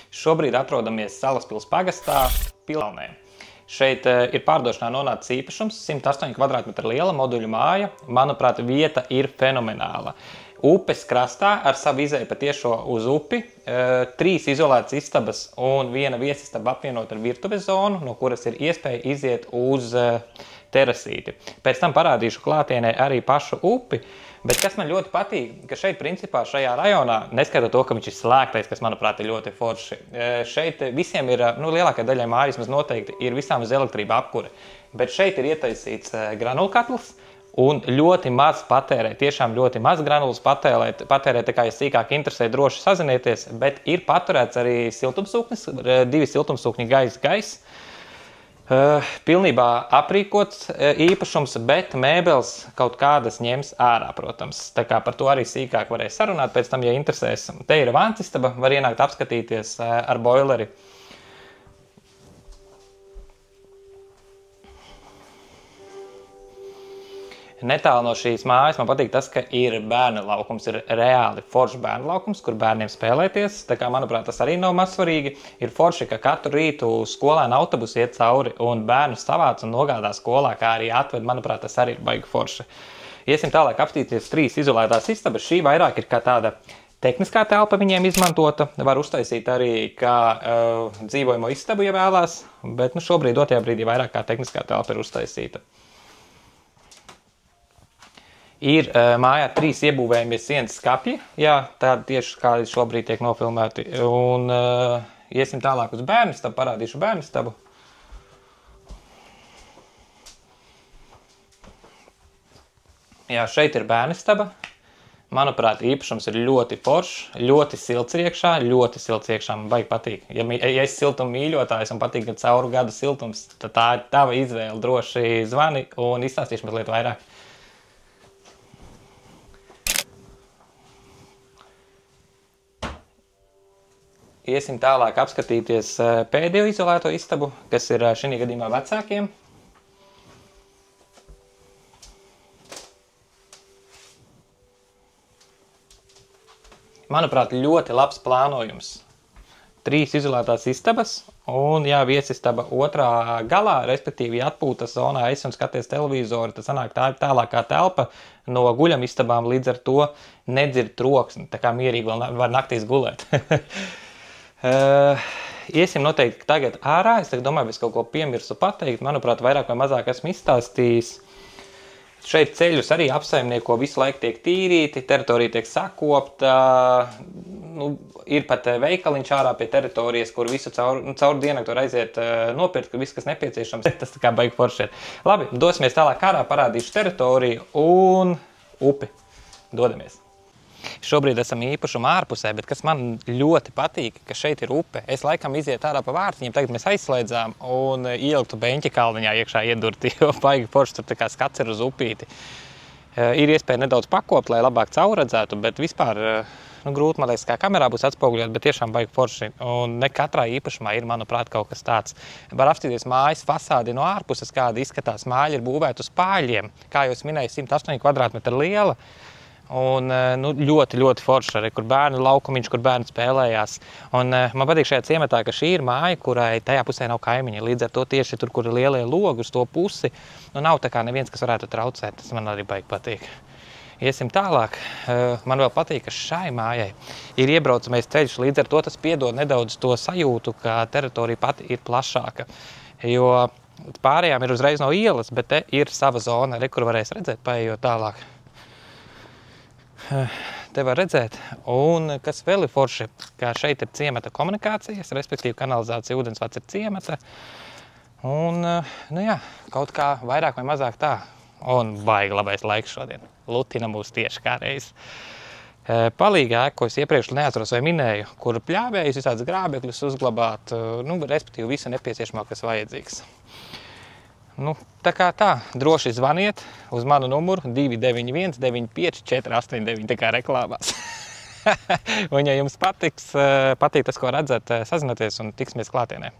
Šobrīd atrodamies Salaspils pagastā, Pilnē. Šeit ir pārdošanā nonācis īpašums, 108 kvadrātmetru liela moduļu māja. Manuprāt, vieta ir fenomenāla. Upes krastā ar savu izēju patiešo uz upi, 3 izolētas istabas un 1 viesistaba apvienot ar virtuves zonu, no kuras ir iespēja iziet uz terasīti. Pēc tam parādīšu klātienē arī pašu upi. Bet kas man ļoti patīk, ka šeit principā šajā rajonā, neskatot to, ka viņš ir slēgtais, kas manuprāt ir ļoti forši, šeit visiem ir, lielākai daļai mājas mums noteikti ir visām uz elektrību apkure. Bet šeit ir ietaisīts granulkatls un ļoti maz patērē, tiešām ļoti maz granulas patērē, tā kā ja sīkāk interesē droši sazinieties, bet ir paturēts arī siltumsūknis, 2 siltumsūkņi gaiss. Pilnībā aprīkots īpašums, bet mēbeles kaut kādas ņems ārā, protams. Tā kā par to arī sīkāk varēs sarunāt pēc tam, ja interesēs. Te ir vancistaba, var ienākt apskatīties ar boileri. Netālu no šīs mājas man patīk tas, ka ir bērnu laukums, ir reāli foršs bērnu laukums, kur bērniem spēlēties. Tā kā, manuprāt, tas arī nav mazsvarīgi. Ir forši, ka katru rītu skolēnu autobusu iet cauri un bērnu savāc un nogādā skolā, kā arī atved. Manuprāt, tas arī ir baigi forši. Iesim tālāk apstīties 3 izolētās istabas. Šī vairāk ir kā tāda tehniskā telpa viņiem izmantota. Var uztaisīt arī kā dzīvojamo istabu, ja vēlās, bet šobrīd dotajā brīdī vairāk kā tehniskā telpa ir uztaisīta. Ir mājā 3 iebūvējumie sienas skapji, jā, tādi tieši kā šobrīd tiek nofilmēti. Un iesim tālāk uz bērnistabu, parādīšu bērnistabu. Jā, šeit ir bērnistaba. Manuprāt, īpašums ir ļoti foršs, ļoti silts iekšā, man baigi patīk. Ja esi siltuma mīļotājs un patīk cauru gadu siltums, tad tā ir tava izvēle, droši zvani un izstāstīšu mazliet vairāk. Iesim tālāk apskatīties pēdējo izolēto istabu, kas ir šī gadījumā vecākiem. Manuprāt, ļoti labs plānojums. 3 izolētās istabas un, jā, viesistaba otrā galā, respektīvi, ja atpūtas zonā esi un skaties televizoru, tad sanāk tā ir tālākā telpa no guļamistabām, līdz ar to nedzird troksni, tā kā mierīgi vēl var naktīs gulēt. Iesim noteikti tagad ārā. Es domāju, es kaut ko piemirstu pateikt. Manuprāt, vairāk vai mazāk esmu izstāstījis. Šeit ceļus arī apsaimnieko, visu laiku tiek tīrīti, teritorija tiek sakopta. Ir pat veikaliņš ārā pie teritorijas, kur visu caur diennakti var aiziet nopirkt, viss, kas nepieciešams. Tas tā kā baigi forši ir. Labi, dosimies tālāk ārā, parādīšu teritoriju un upi. Dodamies. Šobrīd esam īpašuma ārpusē, bet kas man ļoti patīk, ka šeit ir upe. Es laikam iziet ārā pa vārtiņiem, tagad mēs aizslēdzām un ieliktu beņķi kalniņā iekšā iedurti, jo baigi forši tur tā kā skats ir uz upīti. Ir iespēja nedaudz pakopt, lai labāk caurredzētu, bet vispār grūti, man liekas, kā kamerā būs atspoguļot, bet tiešām baigi forši. Un ne katrā īpašumā ir, manuprāt, kaut kas tāds. Var apstīties mājas fasādi no ārpuses, kāda izskatās. Māja ir būvēta uz pāļiem, kā jau es minēju, 108 kvadrātmetru liela. Un ļoti, ļoti forši arī, kur bērnu laukumiņš, kur bērni spēlējās. Un man patīk šajā ciematā, ka šī ir māja, kurai tajā pusē nav kaimiņi. Līdz ar to tieši tur, kur ir lielie logi uz to pusi, nav tā kā neviens, kas varētu traucēt. Tas man arī baigi patīk. Iesim tālāk. Man vēl patīk, ka šai mājai ir iebraucamais ceļš. Līdz ar to tas piedod nedaudz to sajūtu, ka teritorija pati ir plašāka. Jo pārējām ir uzreiz no ielas, bet te ir sava zona, kur varēs redzēt, paejot tālāk. Te var redzēt, un kas vēl ir forši, ka šeit ir ciemata komunikācijas, respektīvi kanalizācija, ūdensvads ir ciemata, un, jā, kaut kā vairāk vai mazāk tā, un baigi labais laiks šodien. Lutina mūs tieši kā reiz. Palīga ēka, ko es iepriekš neatceros vai minēju, kur pļāvējus visādas grābekļus uzglabāt, respektīvi visu nepieciešamā, kas vajadzīgs. Tā kā tā, droši zvaniet uz manu numuru 291 95 489, tā kā reklāmās. Un ja jums patīk tas, ko redzat, sazināties un tiksimies klātienē.